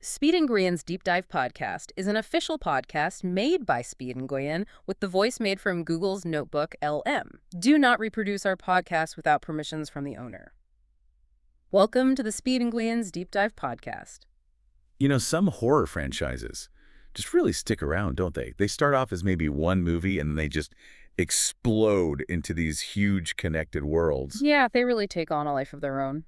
Speed and Nguyen's Deep Dive podcast is an official podcast made by Speed and Nguyen with the voice made from Google's Notebook LM. Do not reproduce our podcast without permissions from the owner. Welcome to the Speed and Nguyen's Deep Dive podcast. You know, some horror franchises just really stick around, don't they? They start off as maybe one movie and then they just explode into these huge connected worlds. Yeah, they really take on a life of their own.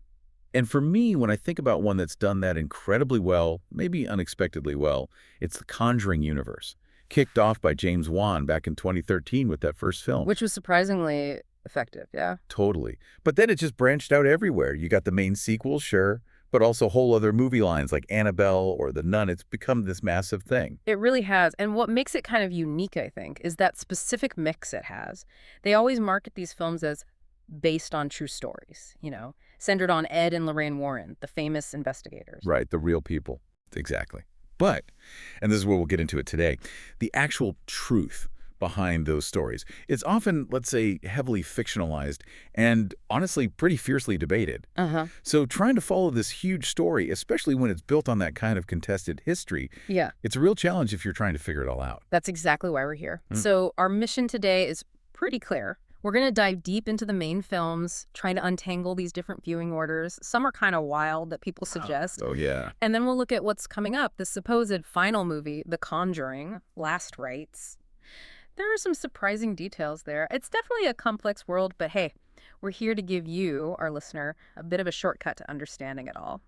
And for me, when I think about one that's done that incredibly well, maybe unexpectedly well, it's the Conjuring universe, kicked off by James Wan back in 2013 with that first film. Which was surprisingly effective, yeah? Totally. But then it just branched out everywhere. You got the main sequel, sure, but also whole other movie lines like Annabelle or The Nun. It's become this massive thing. It really has. And what makes it kind of unique, I think, is that specific mix it has. They always market these films as based on true stories, centered on Ed and Lorraine Warren, the famous investigators. Right, the real people. Exactly. But, and this is where we'll get into it today, the actual truth behind those stories. It's often, let's say, heavily fictionalized and honestly pretty fiercely debated. So trying to follow this huge story, especially when it's built on that kind of contested history, it's a real challenge if you're trying to figure it all out. That's exactly why we're here. So our mission today is pretty clear. We're going to dive deep into the main films, trying to untangle these different viewing orders. Some are kind of wild that people suggest. Oh, yeah. And then we'll look at what's coming up, the supposed final movie, The Conjuring, Last Rites. There are some surprising details there. It's definitely a complex world, but hey, we're here to give you, our listener, a bit of a shortcut to understanding it all.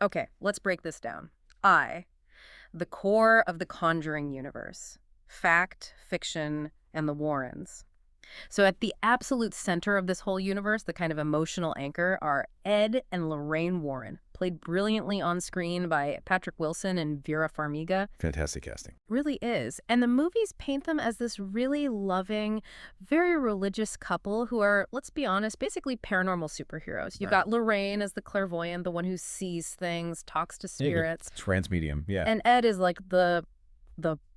Okay, let's break this down. The core of the Conjuring universe. Fact, fiction, and the Warrens. So at the absolute center of this whole universe, the kind of emotional anchor, are Ed and Lorraine Warren, played brilliantly on screen by Patrick Wilson and Vera Farmiga. Fantastic casting. Really is. And the movies paint them as this really loving, very religious couple who are, let's be honest, basically paranormal superheroes. You've got Lorraine as the clairvoyant, the one who sees things, talks to spirits. Transmedium, yeah. And Ed is like the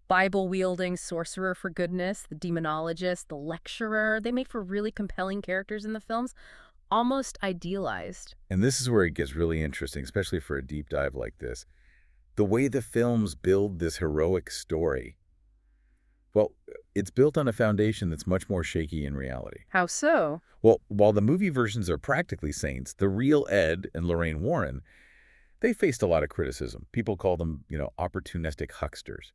Bible-wielding sorcerer for goodness, the demonologist, the lecturer. They make for really compelling characters in the films, almost idealized. And this is where it gets really interesting, especially for a deep dive like this. The way the films build this heroic story, well, it's built on a foundation that's much more shaky in reality. How so? Well, while the movie versions are practically saints, the real Ed and Lorraine Warren, they faced a lot of criticism. People call them, opportunistic hucksters,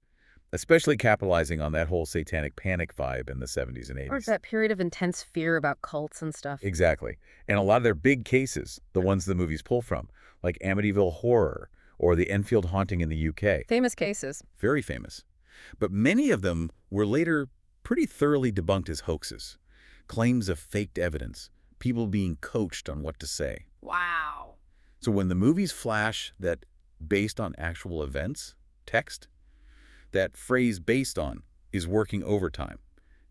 especially capitalizing on that whole satanic panic vibe in the 70s and 80s. Or that period of intense fear about cults and stuff. Exactly. And a lot of their big cases, the ones the movies pull from, like Amityville Horror or the Enfield Haunting in the UK. Famous cases. Very famous. But many of them were later pretty thoroughly debunked as hoaxes. Claims of faked evidence, people being coached on what to say. Wow. So when the movies flash that based on actual events, text, that phrase based on is working overtime.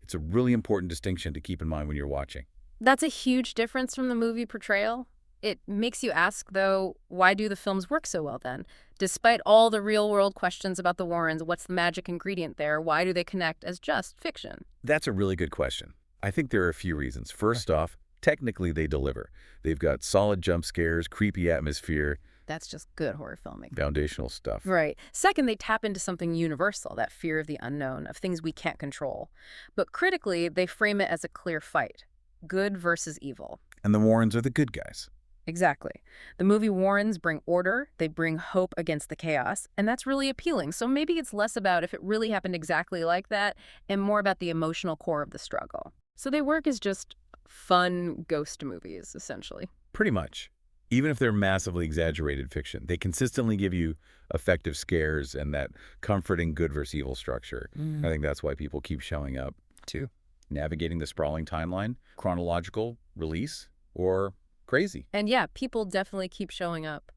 It's a really important distinction to keep in mind when you're watching. That's a huge difference from the movie portrayal. It makes you ask, though, why do the films work so well then? Despite all the real-world questions about the Warrens, what's the magic ingredient there? Why do they connect as just fiction? That's a really good question. I think there are a few reasons. First off, technically they deliver. They've got solid jump scares, creepy atmosphere. That's just good horror filming. Foundational stuff. Right. Second, they tap into something universal, that fear of the unknown, of things we can't control. But critically, they frame it as a clear fight. Good versus evil. And the Warrens are the good guys. Exactly. The movie Warrens bring order, they bring hope against the chaos, and that's really appealing. So maybe it's less about if it really happened exactly like that, and more about the emotional core of the struggle. So they work as just fun ghost movies, essentially. Pretty much. Even if they're massively exaggerated fiction, they consistently give you effective scares and that comforting good versus evil structure. I think that's why people keep showing up, too. Navigating the sprawling timeline, chronological, release, or crazy. And yeah, people definitely keep showing up.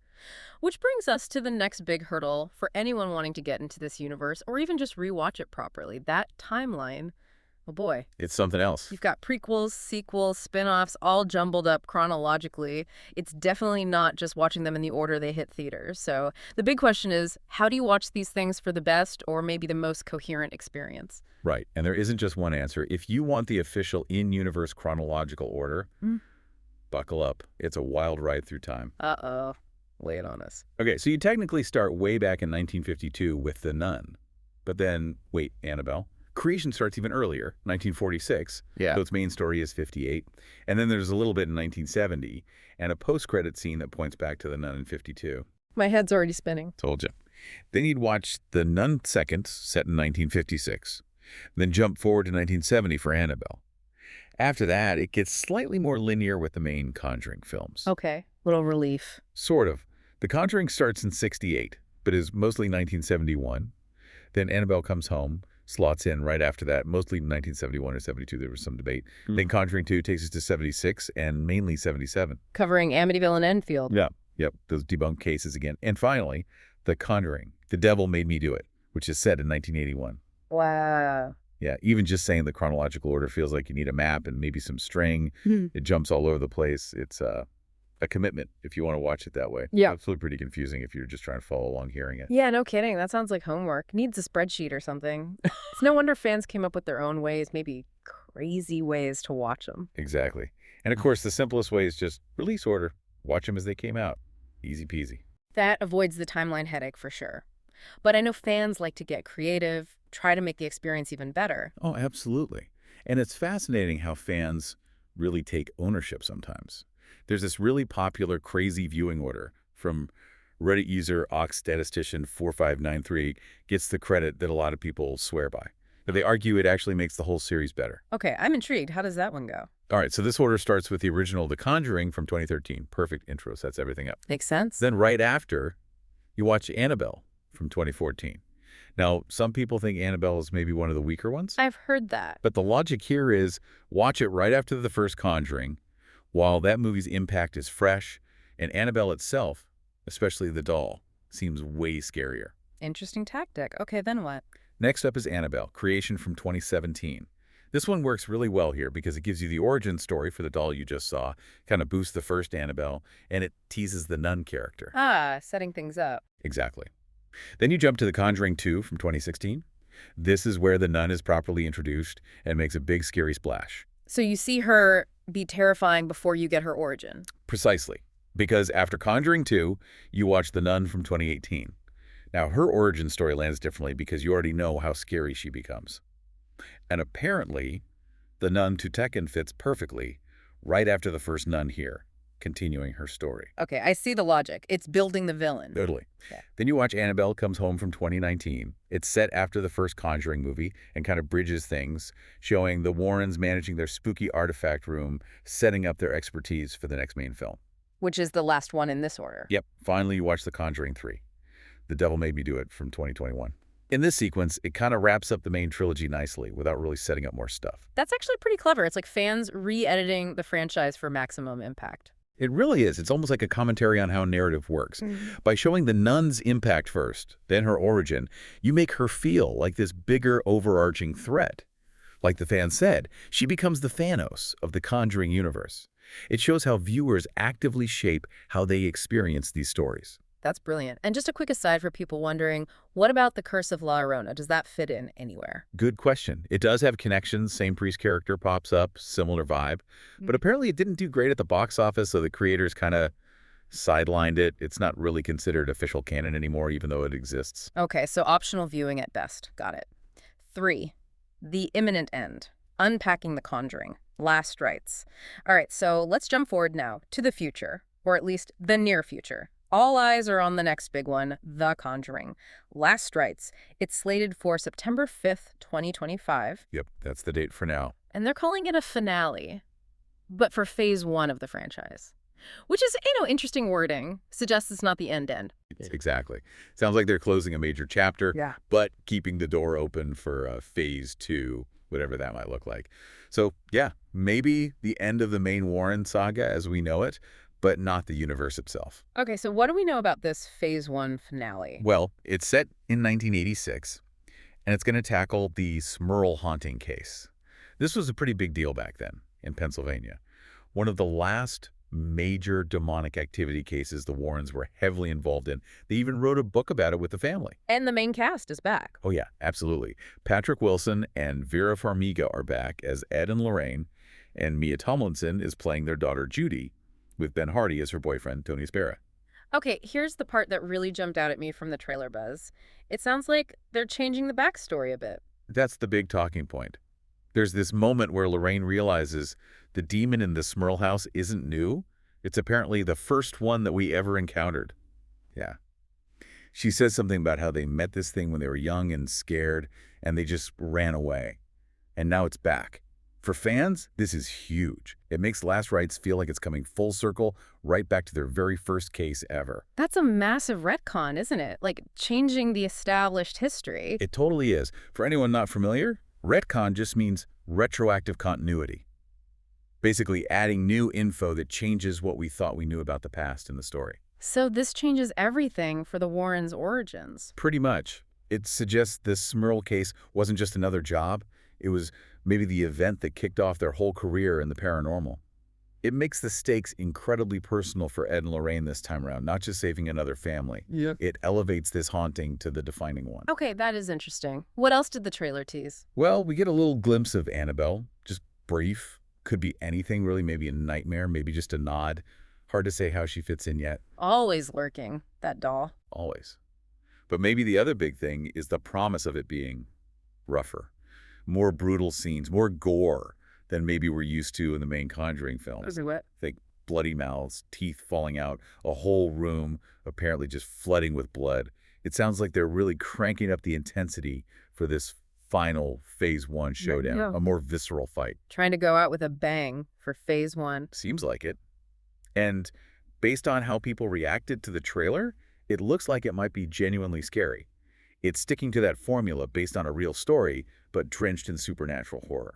Which brings us to the next big hurdle for anyone wanting to get into this universe or even just rewatch it properly. That timeline. Oh boy. It's something else. You've got prequels, sequels, spin-offs, all jumbled up chronologically. It's definitely not just watching them in the order they hit theaters. So the big question is, how do you watch these things for the best or maybe the most coherent experience? Right. And there isn't just one answer. If you want the official in-universe chronological order, buckle up. It's a wild ride through time. Uh-oh. Lay it on us. Okay, so you technically start way back in 1952 with The Nun. But then, wait, Annabelle. Creation starts even earlier, 1946, Yeah. so its main story is 58. And then there's a little bit in 1970, and a post-credit scene that points back to The Nun in 52. My head's already spinning. Told you. Then you'd watch The Nun Second, set in 1956. Then jump forward to 1970 for Annabelle. After that, it gets slightly more linear with the main Conjuring films. Okay. Little relief. Sort of. The Conjuring starts in 68, but is mostly 1971. Then Annabelle Comes Home, slots in right after that, mostly 1971 or 72. There was some debate. Then Conjuring 2 takes us to 76 and mainly 77. Covering Amityville and Enfield. Yeah. Yep, those debunked cases again. And finally, The Conjuring, The Devil Made Me Do It, which is set in 1981. Wow. Yeah, even just saying the chronological order feels like you need a map and maybe some string. It jumps all over the place. It's a commitment if you want to watch it that way. Yeah. Absolutely pretty confusing if you're just trying to follow along hearing it. Yeah, no kidding. That sounds like homework. Needs a spreadsheet or something. It's no wonder fans came up with their own ways, maybe crazy ways to watch them. Exactly. And of course, the simplest way is just release order. Watch them as they came out. Easy peasy. That avoids the timeline headache for sure. But I know fans like to get creative, try to make the experience even better. Oh, absolutely. And it's fascinating how fans really take ownership sometimes. There's this really popular crazy viewing order from Reddit user OxStatistician4593 gets the credit that a lot of people swear by. But they argue it actually makes the whole series better. Okay, I'm intrigued. How does that one go? All right, so this order starts with the original The Conjuring from 2013. Perfect intro, sets everything up. Makes sense. Then right after, you watch Annabelle from 2014. Now, some people think Annabelle is maybe one of the weaker ones. I've heard that. But the logic here is watch it right after the first Conjuring, while that movie's impact is fresh, and Annabelle itself, especially the doll, seems way scarier. Interesting tactic. Okay, then what? Next up is Annabelle, Creation from 2017. This one works really well here because it gives you the origin story for the doll you just saw, kind of boosts the first Annabelle, and it teases the nun character. Ah, setting things up. Exactly. Then you jump to The Conjuring 2 from 2016. This is where the nun is properly introduced and makes a big scary splash. So you see her be terrifying before you get her origin. Precisely. Because after Conjuring 2, you watch The Nun from 2018. Now, her origin story lands differently because you already know how scary she becomes. And apparently, the nun to Tekken fits perfectly right after the first nun here, continuing her story. Okay, I see the logic. It's building the villain. Totally. Okay. Then you watch Annabelle Comes Home from 2019. It's set after the first Conjuring movie and kind of bridges things, showing the Warrens managing their spooky artifact room, setting up their expertise for the next main film. Which is the last one in this order. Yep. Finally, you watch The Conjuring 3. The Devil Made Me Do It from 2021. In this sequence, it kind of wraps up the main trilogy nicely without really setting up more stuff. That's actually pretty clever. It's like fans re-editing the franchise for maximum impact. It really is. It's almost like a commentary on how narrative works. By showing the nun's impact first, then her origin, you make her feel like this bigger overarching threat. Like the fan said, she becomes the Thanos of the Conjuring universe. It shows how viewers actively shape how they experience these stories. That's brilliant. And just a quick aside for people wondering, what about the Curse of La Llorona? Does that fit in anywhere? Good question. It does have connections. Same priest character pops up, similar vibe. But apparently it didn't do great at the box office, so the creators kind of sidelined it. It's not really considered official canon anymore, even though it exists. Okay, so optional viewing at best. Got it. 3. The Imminent End. Unpacking the Conjuring. Last Rites. All right, so let's jump forward now to the future, or at least the near future. All eyes are on the next big one, The Conjuring. Last Rites. It's slated for September 5th, 2025. Yep, that's the date for now. And they're calling it a finale, but for phase 1 of the franchise. Which is, interesting wording. Suggests it's not the end. Exactly. Sounds like they're closing a major chapter, Yeah. but keeping the door open for phase 2, whatever that might look like. So, yeah, maybe the end of the main Warren saga as we know it, but not the universe itself. Okay, so what do we know about this phase 1 finale? Well, it's set in 1986, and it's going to tackle the Smurl Haunting case. This was a pretty big deal back then in Pennsylvania. One of the last major demonic activity cases the Warrens were heavily involved in. They even wrote a book about it with the family. And the main cast is back. Oh, yeah, absolutely. Patrick Wilson and Vera Farmiga are back as Ed and Lorraine, and Mia Tomlinson is playing their daughter Judy, with Ben Hardy as her boyfriend, Tony Spera. Okay, here's the part that really jumped out at me from the trailer buzz. It sounds like they're changing the backstory a bit. That's the big talking point. There's this moment where Lorraine realizes the demon in the Smurl house isn't new. It's apparently the first one that we ever encountered. Yeah. She says something about how they met this thing when they were young and scared, and they just ran away. And now it's back. For fans, this is huge. It makes Last Rites feel like it's coming full circle right back to their very first case ever. That's a massive retcon, isn't it? Like changing the established history. It totally is. For anyone not familiar, retcon just means retroactive continuity. Basically adding new info that changes what we thought we knew about the past in the story. So this changes everything for the Warrens' origins. Pretty much. It suggests this Smurl case wasn't just another job. It was maybe the event that kicked off their whole career in the paranormal. It makes the stakes incredibly personal for Ed and Lorraine this time around, not just saving another family. Yeah. It elevates this haunting to the defining one. Okay, that is interesting. What else did the trailer tease? Well, we get a little glimpse of Annabelle, just brief. Could be anything, really, maybe a nightmare, maybe just a nod. Hard to say how she fits in yet. Always lurking, that doll. Always. But maybe the other big thing is the promise of it being rougher. More brutal scenes, more gore than maybe we're used to in the main Conjuring films. What? Think bloody mouths, teeth falling out, a whole room apparently just flooding with blood. It sounds like they're really cranking up the intensity for this final Phase 1 showdown, Yeah. a more visceral fight. Trying to go out with a bang for Phase 1. Seems like it. And based on how people reacted to the trailer, it looks like it might be genuinely scary. It's sticking to that formula based on a real story, but drenched in supernatural horror.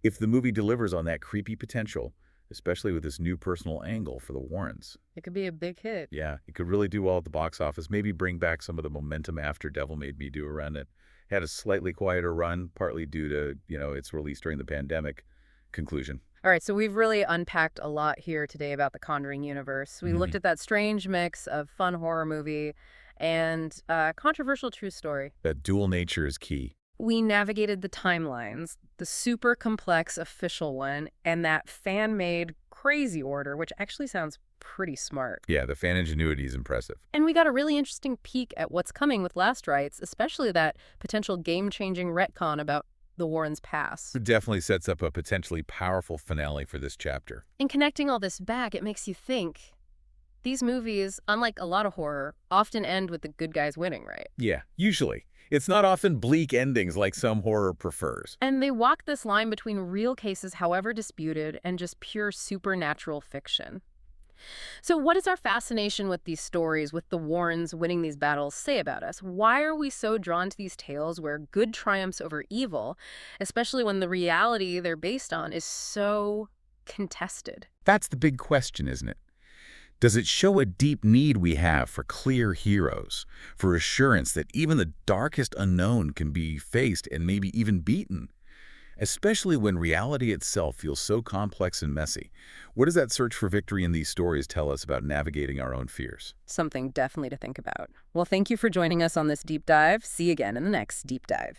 If the movie delivers on that creepy potential, especially with this new personal angle for the Warrens, It could be a big hit. yeah, it could really do well at the box office, maybe bring back some of the momentum after Devil Made Me do around it. Had a slightly quieter run, partly due to, its release during the pandemic. Conclusion. All right, so we've really unpacked a lot here today about the Conjuring universe. We looked at that strange mix of fun horror movie and controversial true story. That dual nature is key. We navigated the timelines, the super complex official one, and that fan-made crazy order, which actually sounds pretty smart. Yeah, the fan ingenuity is impressive. And we got a really interesting peek at what's coming with Last Rites, especially that potential game-changing retcon about the Warrens' past. It definitely sets up a potentially powerful finale for this chapter. In connecting all this back, it makes you think. These movies, unlike a lot of horror, often end with the good guys winning, right? Yeah, usually. It's not often bleak endings like some horror prefers. And they walk this line between real cases, however disputed, and just pure supernatural fiction. So what does our fascination with these stories, with the Warrens winning these battles, say about us? Why are we so drawn to these tales where good triumphs over evil, especially when the reality they're based on is so contested? That's the big question, isn't it? Does it show a deep need we have for clear heroes, for assurance that even the darkest unknown can be faced and maybe even beaten? Especially when reality itself feels so complex and messy. What does that search for victory in these stories tell us about navigating our own fears? Something definitely to think about. Well, thank you for joining us on this deep dive. See you again in the next deep dive.